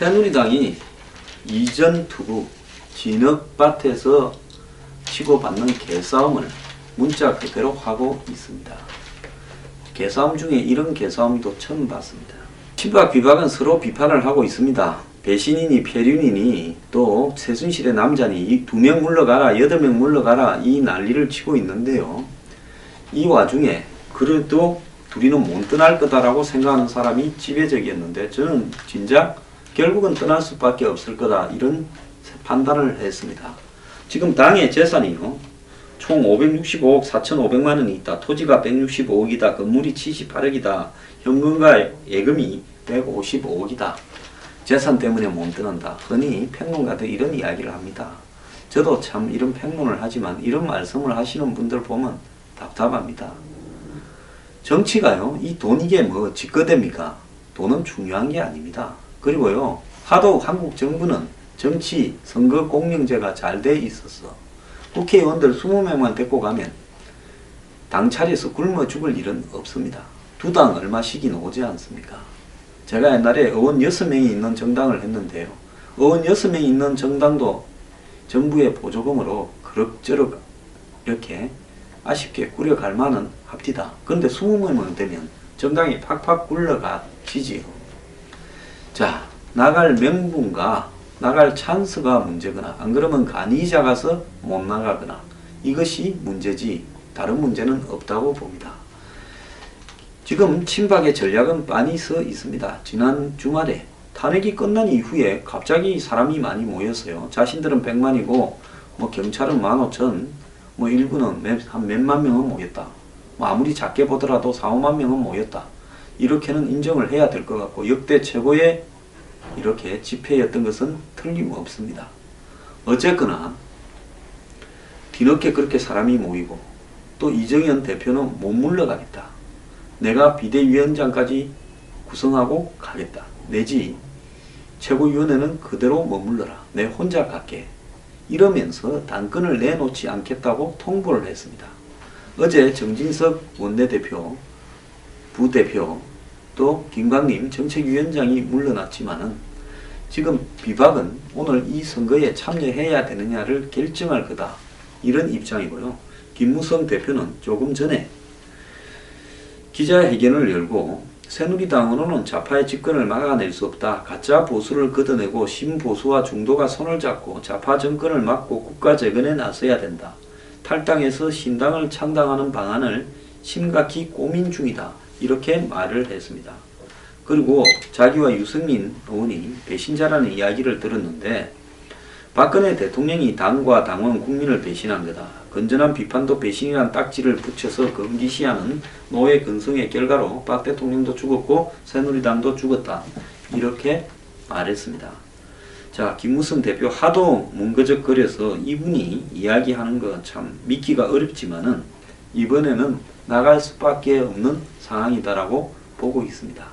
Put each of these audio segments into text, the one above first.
새누리당이 이전 투구 진흙밭에서 치고받는 개싸움을 문자 그대로 하고 있습니다. 개싸움 중에 이런 개싸움도 처음 봤습니다. 친박 비박은 서로 비판을 하고 있습니다. 배신이니 폐륜이니 또 최순실의 남자니 이 2명 물러가라 8명 물러가라 이 난리를 치고 있는데요. 이 와중에 그래도 둘이는 못 떠날 거다라고 생각하는 사람이 지배적이었는데 저는 진작 결국은 떠날 수밖에 없을 거다 이런 판단을 했습니다. 지금 당의 재산이요. 총 565억 4,500만 원이 있다. 토지가 165억이다. 건물이 78억이다. 현금과 예금이 155억이다. 재산 때문에 못 떠난다. 흔히 평론가들 이런 이야기를 합니다. 저도 참 이런 평론을 하지만 이런 말씀을 하시는 분들 보면 답답합니다. 정치가요. 이 돈 이게 뭐 직거됩니까? 돈은 중요한 게 아닙니다. 그리고요. 하도 한국 정부는 정치 선거 공영제가 잘 돼 있어서 국회의원들 20명만 데리고 가면 당 차려서 굶어 죽을 일은 없습니다. 두 당 얼마씩이 오지 않습니까? 제가 옛날에 의원 6명이 있는 정당을 했는데요. 의원 6명이 있는 정당도 정부의 보조금으로 그럭저럭 이렇게 아쉽게 꾸려갈 만은 합디다. 그런데 20명만 되면 정당이 팍팍 굴러가지지요. 자, 나갈 명분과 나갈 찬스가 문제거나 안 그러면 간이 작아서 못 나가거나 이것이 문제지 다른 문제는 없다고 봅니다. 지금 친박의 전략은 빤히 서 있습니다. 지난 주말에 탄핵이 끝난 이후에 갑자기 사람이 많이 모였어요. 자신들은 100만이고 뭐 경찰은 15,000, 뭐 일부는 한 몇만 명은 모였다. 뭐 아무리 작게 보더라도 4, 5만 명은 모였다. 이렇게는 인정을 해야 될 것 같고 역대 최고의 이렇게 집회였던 것은 틀림없습니다. 어쨌거나 뒤늦게 그렇게 사람이 모이고 또 이정현 대표는 못 물러가겠다. 내가 비대위원장까지 구성하고 가겠다. 내지 최고위원회는 그대로 머물러라. 내 혼자 갈게. 이러면서 당권을 내놓지 않겠다고 통보를 했습니다. 어제 정진석 원내대표, 부대표 또 김광림 정책위원장이 물러났지만은 지금 비박은 오늘 이 선거에 참여해야 되느냐를 결정할 거다. 이런 입장이고요. 김무성 대표는 조금 전에 기자회견을 열고 새누리당으로는 좌파의 집권을 막아낼 수 없다. 가짜 보수를 걷어내고 신보수와 중도가 손을 잡고 좌파 정권을 막고 국가 재건에 나서야 된다. 탈당해서 신당을 창당하는 방안을 심각히 고민 중이다. 이렇게 말을 했습니다. 그리고 자기와 유승민 의원이 배신자라는 이야기를 들었는데 박근혜 대통령이 당과 당원 국민을 배신한 거다. 건전한 비판도 배신이란 딱지를 붙여서 금기시하는 노예 근성의 결과로 박 대통령도 죽었고 새누리당도 죽었다. 이렇게 말했습니다. 자, 김무성 대표 하도 뭉거적거려서 이분이 이야기하는 거 참 믿기가 어렵지만은 이번에는 나갈 수밖에 없는 상황이다라고 보고 있습니다.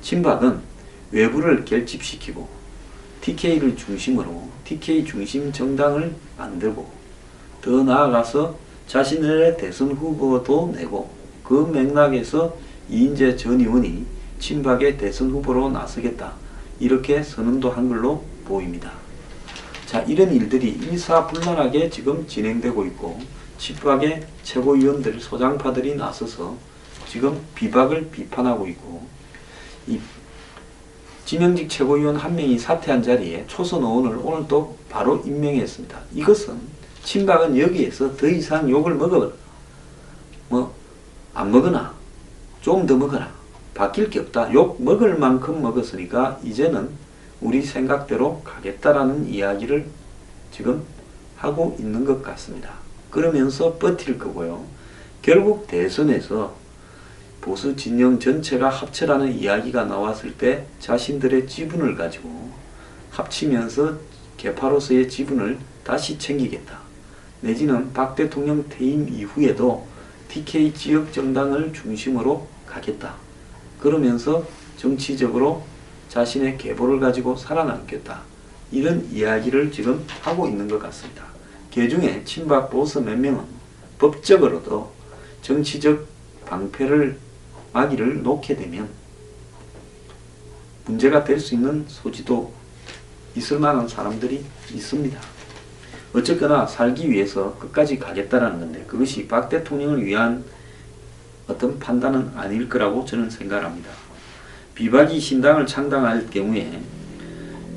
친박은 외부를 결집시키고 TK를 중심으로 TK 중심 정당을 만들고 더 나아가서 자신의 대선 후보도 내고 그 맥락에서 이인재 전 의원이 친박의 대선 후보로 나서겠다. 이렇게 선언도 한 걸로 보입니다. 자, 이런 일들이 일사불란하게 지금 진행되고 있고 친박의 최고위원들, 소장파들이 나서서 지금 비박을 비판하고 있고 이 지명직 최고위원 한 명이 사퇴한 자리에 초선 의원을 오늘 또 바로 임명했습니다. 이것은 친박은 여기에서 더 이상 욕을 먹어라. 안 먹으나 좀 더 먹어라. 바뀔 게 없다. 욕 먹을 만큼 먹었으니까 이제는 우리 생각대로 가겠다라는 이야기를 지금 하고 있는 것 같습니다. 그러면서 버틸 거고요. 결국 대선에서 보수 진영 전체가 합쳐라는 이야기가 나왔을 때 자신들의 지분을 가지고 합치면서 개파로서의 지분을 다시 챙기겠다. 내지는 박 대통령 퇴임 이후에도 TK 지역 정당을 중심으로 가겠다. 그러면서 정치적으로 자신의 계보를 가지고 살아남겠다. 이런 이야기를 지금 하고 있는 것 같습니다. 개중에 친박 보수 몇 명은 법적으로도 정치적 방패를 막이를 놓게 되면 문제가 될 수 있는 소지도 있을 만한 사람들이 있습니다. 어쨌거나 살기 위해서 끝까지 가겠다라는 건데 그것이 박 대통령을 위한 어떤 판단은 아닐 거라고 저는 생각합니다. 비박이 신당을 창당할 경우에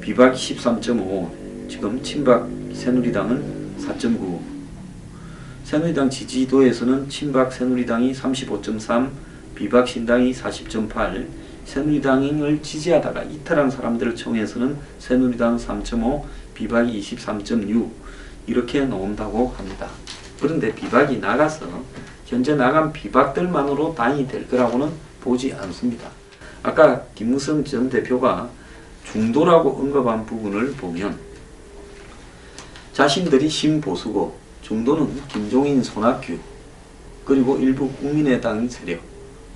비박 13.5, 지금 친박 새누리당은 4.9, 새누리당 지지도에서는 친박 새누리당이 35.3, 비박 신당이 40.8, 새누리당을 지지하다가 이탈한 사람들을 청해서는 새누리당 3.5, 비박이 23.6 이렇게 나온다고 합니다. 그런데 비박이 나가서 현재 나간 비박들만으로 당이 될 거라고는 보지 않습니다. 아까 김무성 전 대표가 중도라고 언급한 부분을 보면 자신들이 신보수고 중도는 김종인, 손학규 그리고 일부 국민의당 세력,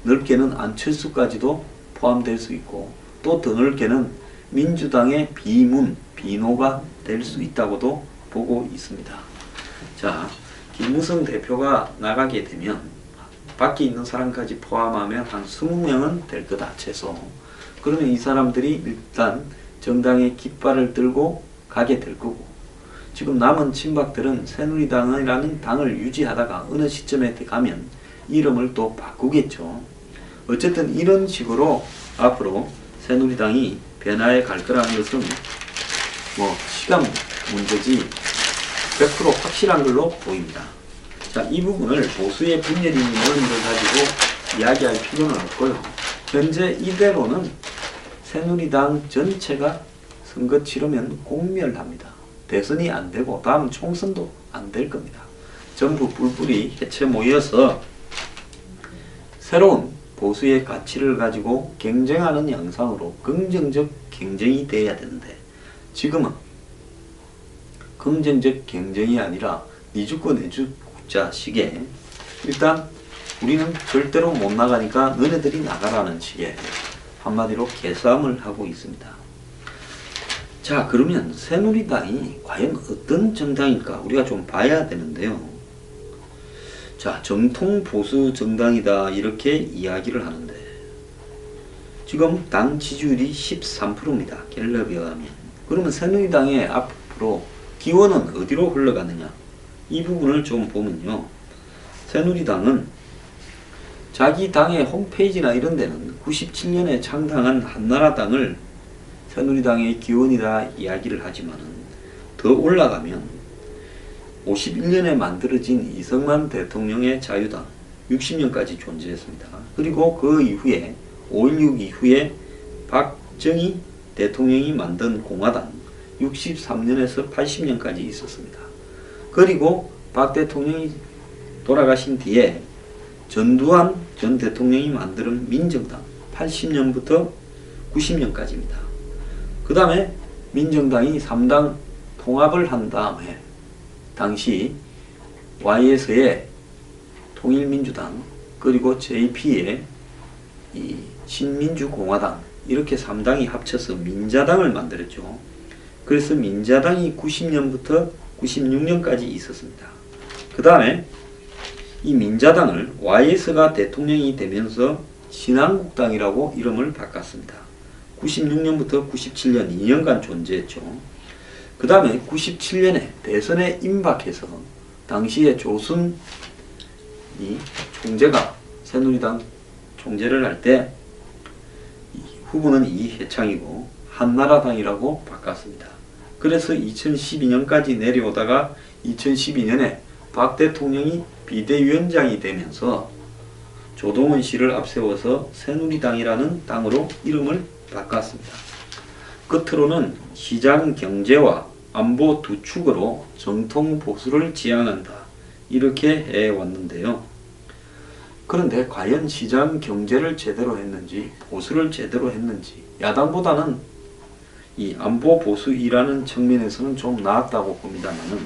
넓게는 안철수까지도 포함될 수 있고 또 더 넓게는 민주당의 비문, 비노가 될 수 있다고도 보고 있습니다. 자, 김무성 대표가 나가게 되면 밖에 있는 사람까지 포함하면 한 20명은 될 거다 최소. 그러면 이 사람들이 일단 정당의 깃발을 들고 가게 될 거고 지금 남은 친박들은 새누리당이라는 당을 유지하다가 어느 시점에 가면 이름을 또 바꾸겠죠. 어쨌든 이런 식으로 앞으로 새누리당이 변화해 갈 거라는 것은 뭐 시간 문제지 100% 확실한 걸로 보입니다. 자, 이 부분을 보수의 분열이 있는 원인을 가지고 이야기할 필요는 없고요. 현재 이대로는 새누리당 전체가 선거 치르면 공멸합니다. 대선이 안 되고 다음 총선도 안 될 겁니다. 전부 뿔뿔이 해체 모여서 새로운 보수의 가치를 가지고 경쟁하는 양상으로 긍정적 경쟁이 돼야 되는데 지금은 긍정적 경쟁이 아니라 니 죽고 내 죽자 식의 일단 우리는 절대로 못 나가니까 너네들이 나가라는 식의 한마디로 개싸움을 하고 있습니다. 자, 그러면 새누리당이 과연 어떤 정당일까 우리가 좀 봐야 되는데요. 자, 정통 보수 정당이다 이렇게 이야기를 하는데 지금 당 지지율이 13%입니다. 갤럽에 의하면. 그러면 새누리당의 앞으로 기원은 어디로 흘러가느냐 이 부분을 좀 보면요. 새누리당은 자기 당의 홈페이지나 이런 데는 97년에 창당한 한나라당을 새누리당의 기원이다 이야기를 하지만 더 올라가면 51년에 만들어진 이승만 대통령의 자유당 60년까지 존재했습니다. 그리고 그 이후에 5.16 이후에 박정희 대통령이 만든 공화당 63년에서 80년까지 있었습니다. 그리고 박 대통령이 돌아가신 뒤에 전두환 전 대통령이 만든 민정당 80년부터 90년까지입니다. 그 다음에 민정당이 3당 통합을 한 다음에 당시 Y에서의 통일민주당 그리고 JP의 이 신민주공화당 이렇게 3당이 합쳐서 민자당을 만들었죠. 그래서 민자당이 90년부터 96년까지 있었습니다. 그 다음에 이 민자당을 Y에서가 대통령이 되면서 신한국당이라고 이름을 바꿨습니다. 96년부터 97년 2년간 존재했죠. 그 다음에 97년에 대선에 임박해서 당시에 조순 이 총재가 새누리당 총재를 할 때 후보는 이해창이고 한나라당이라고 바꿨습니다. 그래서 2012년까지 내려오다가 2012년에 박 대통령이 비대위원장이 되면서 조동원 씨를 앞세워서 새누리당이라는 당으로 이름을 바꿨습니다. 끝으로는 시장 경제와 안보 두 축으로 정통 보수를 지향한다 이렇게 해왔는데요. 그런데 과연 시장 경제를 제대로 했는지 보수를 제대로 했는지 야당보다는 이 안보 보수이라는 측면에서는 좀 나았다고 봅니다만은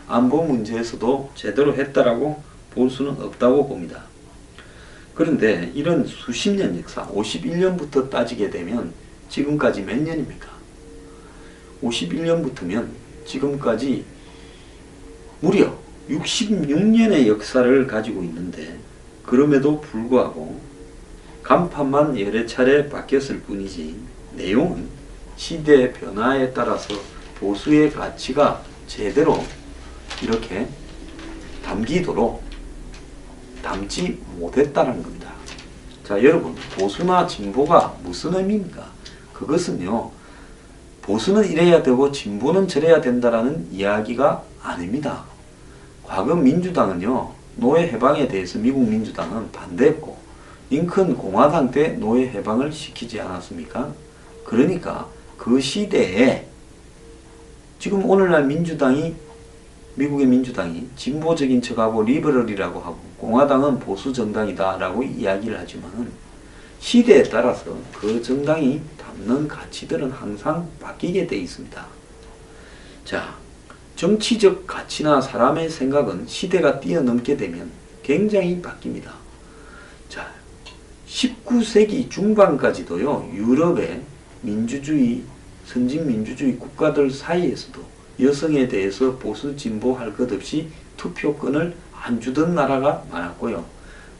안보 문제에서도 제대로 했다라고 볼 수는 없다고 봅니다. 그런데 이런 수십 년 역사 51년부터 따지게 되면 지금까지 몇 년입니까? 51년부터면 지금까지 무려 66년의 역사를 가지고 있는데 그럼에도 불구하고 간판만 여러 차례 바뀌었을 뿐이지 내용은 시대의 변화에 따라서 보수의 가치가 제대로 이렇게 담기도록 담지 못했다는 겁니다. 자, 여러분, 보수나 진보가 무슨 의미입니까? 그것은요, 보수는 이래야 되고 진보는 저래야 된다라는 이야기가 아닙니다. 과거 민주당은요, 노예 해방에 대해서 미국 민주당은 반대했고, 링컨 공화당 때 노예 해방을 시키지 않았습니까? 그러니까 그 시대에 지금 오늘날 미국의 민주당이 진보적인 척하고 리버럴이라고 하고 공화당은 보수 정당이다 라고 이야기를 하지만 시대에 따라서 그 정당이 담는 가치들은 항상 바뀌게 돼 있습니다. 자, 정치적 가치나 사람의 생각은 시대가 뛰어넘게 되면 굉장히 바뀝니다. 자, 19세기 중반까지도요, 유럽의 민주주의, 선진민주주의 국가들 사이에서도 여성에 대해서 보수 진보할 것 없이 투표권을 안 주던 나라가 많았고요.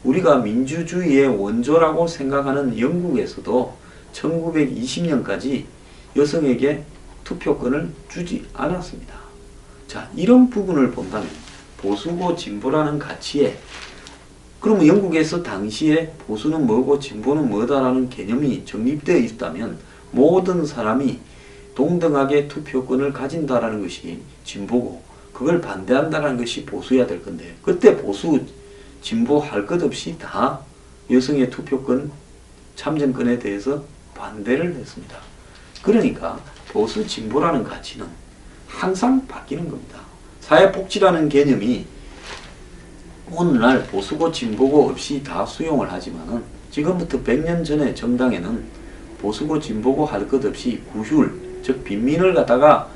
우리가 민주주의의 원조라고 생각하는 영국에서도 1920년까지 여성에게 투표권을 주지 않았습니다. 자, 이런 부분을 본다면 보수고 진보라는 가치에, 그러면 영국에서 당시에 보수는 뭐고 진보는 뭐다라는 개념이 정립되어 있다면 모든 사람이 동등하게 투표권을 가진다라는 것이 진보고 그걸 반대한다는 것이 보수여야 될 건데, 그때 보수 진보 할 것 없이 다 여성의 투표권 참정권에 대해서 반대를 했습니다. 그러니까 보수 진보라는 가치는 항상 바뀌는 겁니다. 사회복지라는 개념이 오늘날 보수고 진보고 없이 다 수용을 하지만은 지금부터 100년 전의 정당에는 보수고 진보고 할 것 없이 구휼, 즉 빈민을 갖다가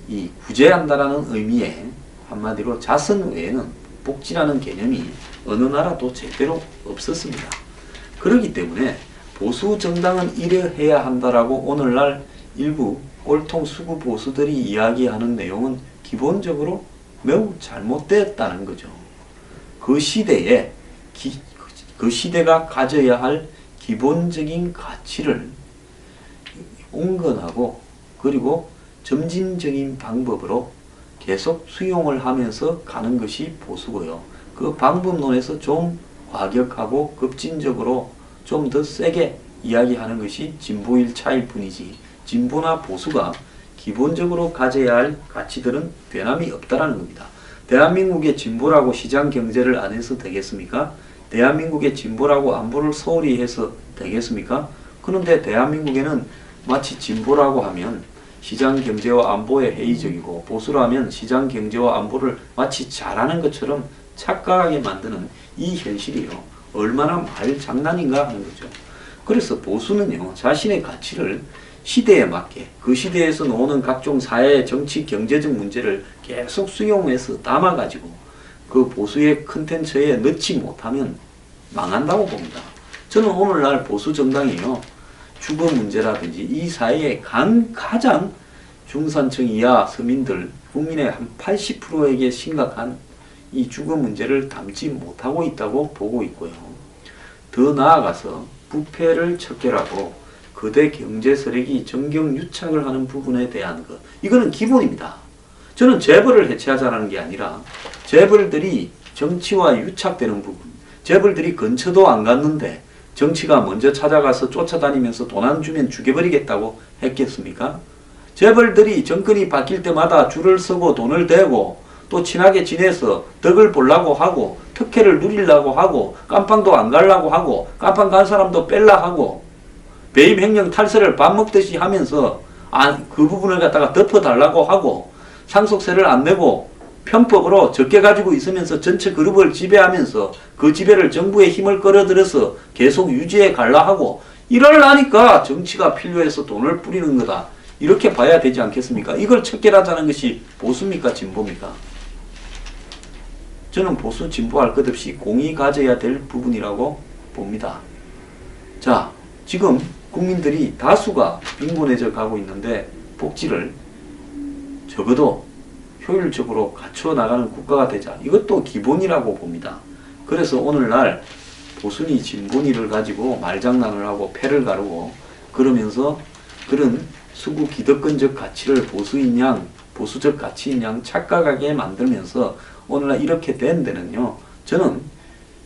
이 구제한다라는 의미의 한마디로 자선 외에는 복지라는 개념이 어느 나라도 제대로 없었습니다. 그렇기 때문에 보수 정당은 이래야 한다라고 오늘날 일부 꼴통 수구 보수들이 이야기하는 내용은 기본적으로 매우 잘못되었다는 거죠. 그 시대에 그 시대가 가져야 할 기본적인 가치를 온건하고 그리고 점진적인 방법으로 계속 수용을 하면서 가는 것이 보수고요. 그 방법론에서 좀 과격하고 급진적으로 좀 더 세게 이야기하는 것이 진보일 차일 뿐이지, 진보나 보수가 기본적으로 가져야 할 가치들은 변함이 없다라는 겁니다. 대한민국의 진보라고 시장 경제를 안 해서 되겠습니까? 대한민국의 진보라고 안보를 소홀히 해서 되겠습니까? 그런데 대한민국에는 마치 진보라고 하면 시장 경제와 안보에 회의적이고 보수라면 시장 경제와 안보를 마치 잘하는 것처럼 착각하게 만드는 이 현실이요, 얼마나 말 장난인가 하는 거죠. 그래서 보수는요, 자신의 가치를 시대에 맞게 그 시대에서 나오는 각종 사회, 정치, 경제적 문제를 계속 수용해서 담아가지고 그 보수의 컨텐츠에 넣지 못하면 망한다고 봅니다. 저는 오늘날 보수 정당이요, 주거 문제라든지 이 사회의 가장 중산층 이하 서민들, 국민의 한 80%에게 심각한 이 주거 문제를 담지 못하고 있다고 보고 있고요. 더 나아가서 부패를 척결하고 거대 경제 세력이 정경유착을 하는 부분에 대한 것, 이거는 기본입니다. 저는 재벌을 해체하자는 게 아니라 재벌들이 정치와 유착되는 부분, 재벌들이 근처도 안 갔는데 정치가 먼저 찾아가서 쫓아다니면서 돈 안 주면 죽여버리겠다고 했겠습니까? 재벌들이 정권이 바뀔 때마다 줄을 서고 돈을 대고 또 친하게 지내서 덕을 보려고 하고 특혜를 누리려고 하고 깜빵도 안 가려고 하고 깜빵 간 사람도 뺄라 하고 배임 횡령 탈세를 밥 먹듯이 하면서 그 부분을 갖다가 덮어달라고 하고 상속세를 안 내고 편법으로 적게 가지고 있으면서 전체 그룹을 지배하면서 그 지배를 정부의 힘을 끌어들여서 계속 유지해 갈라 하고 이러려니까 정치가 필요해서 돈을 뿌리는 거다, 이렇게 봐야 되지 않겠습니까? 이걸 척결하자는 것이 보수입니까 진보입니까? 저는 보수 진보할 것 없이 공이 가져야 될 부분이라고 봅니다. 자, 지금 국민들이 다수가 빈곤해져 가고 있는데 복지를 적어도 효율적으로 갖춰 나가는 국가가 되자, 이것도 기본이라고 봅니다. 그래서 오늘날 보수니 진보니를 가지고 말장난을 하고 패를 가르고 그러면서 그런 수구 기득권적 가치를 보수인 양, 보수적 가치인 양 착각하게 만들면서 오늘날 이렇게 된 데는요, 저는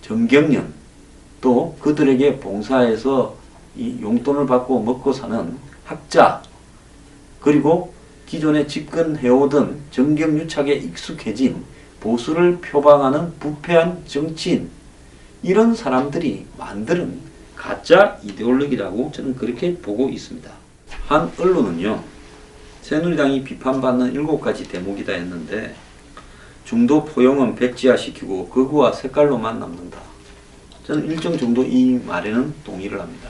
정경련 또 그들에게 봉사해서 이 용돈을 받고 먹고 사는 학자, 그리고 기존에 집권해오던 정경유착에 익숙해진 보수를 표방하는 부패한 정치인, 이런 사람들이 만드는 가짜 이데올로기라고 저는 그렇게 보고 있습니다. 한 언론은요, 새누리당이 비판받는 7가지 대목이다 했는데, 중도 포용은 백지화시키고 극우와 색깔로만 남는다. 저는 일정 정도 이 말에는 동의를 합니다.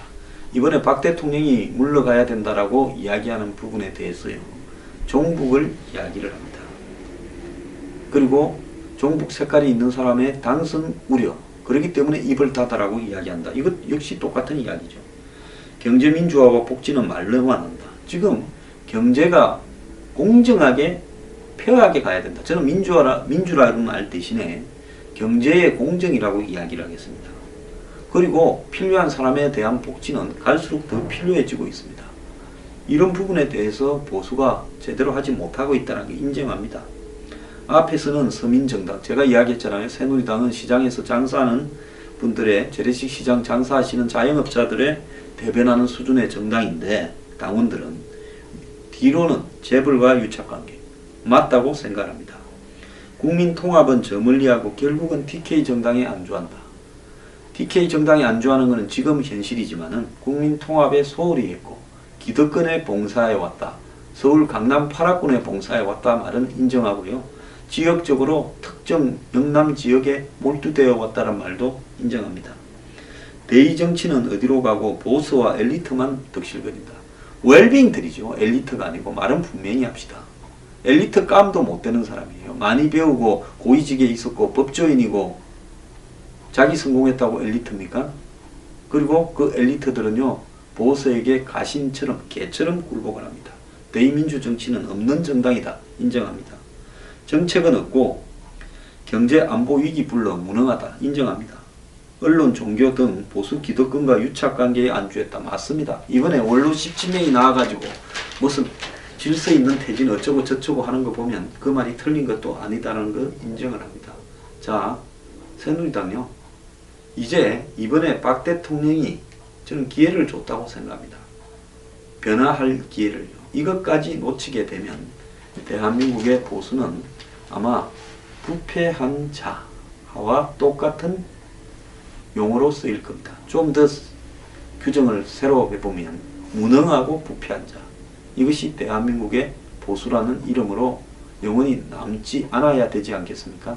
이번에 박 대통령이 물러가야 된다라고 이야기하는 부분에 대해서요, 종북을 이야기를 합니다. 그리고 종북 색깔이 있는 사람의 당선 우려, 그렇기 때문에 입을 닫아라고 이야기한다. 이것 역시 똑같은 이야기죠. 경제민주화와 복지는 말로만 한다. 지금 경제가 공정하게 페어하게 가야 된다. 저는 민주라는 말 대신에 경제의 공정이라고 이야기를 하겠습니다. 그리고 필요한 사람에 대한 복지는 갈수록 더 필요해지고 있습니다. 이런 부분에 대해서 보수가 제대로 하지 못하고 있다는 걸 인정합니다. 앞에서는 서민정당, 제가 이야기했잖아요. 새누리당은 시장에서 장사하는 분들의, 재래식 시장 장사하시는 자영업자들의 대변하는 수준의 정당인데, 당원들은 뒤로는 재벌과 유착관계 맞다고 생각합니다. 국민통합은 저 멀리하고 결국은 TK 정당에 안주한다. TK 정당에 안주하는 것은 지금 현실이지만은 국민통합에 소홀히 했고 기득권에 봉사해 왔다. 서울 강남 8학군에 봉사해 왔다 말은 인정하고요. 지역적으로 특정 영남 지역에 몰두되어 왔다는 말도 인정합니다. 대의 정치는 어디로 가고 보수와 엘리트만 덕실거린다. 웰빙들이죠. 엘리트가 아니고 말은 분명히 합시다. 엘리트 깜도 못 되는 사람이에요. 많이 배우고 고위직에 있었고 법조인이고 자기 성공했다고 엘리트입니까? 그리고 그 엘리트들은요, 보수에게 가신처럼 개처럼 굴복을 합니다. 대의민주 정치는 없는 정당이다. 인정합니다. 정책은 없고 경제 안보 위기 불러 무능하다. 인정합니다. 언론, 종교 등 보수 기득권과 유착관계에 안주했다. 맞습니다. 이번에 원로 17명이 나와가지고 무슨 질서 있는 태진 어쩌고 저쩌고 하는 거 보면 그 말이 틀린 것도 아니다라는 걸 인정을 합니다. 자, 새누리당요, 이제 이번에 박 대통령이 저는 기회를 줬다고 생각합니다. 변화할 기회를요. 이것까지 놓치게 되면 대한민국의 보수는 아마 부패한 자와 똑같은 용어로 쓰일 겁니다. 좀 더 규정을 새로 해보면 무능하고 부패한 자, 이것이 대한민국의 보수라는 이름으로 영원히 남지 않아야 되지 않겠습니까?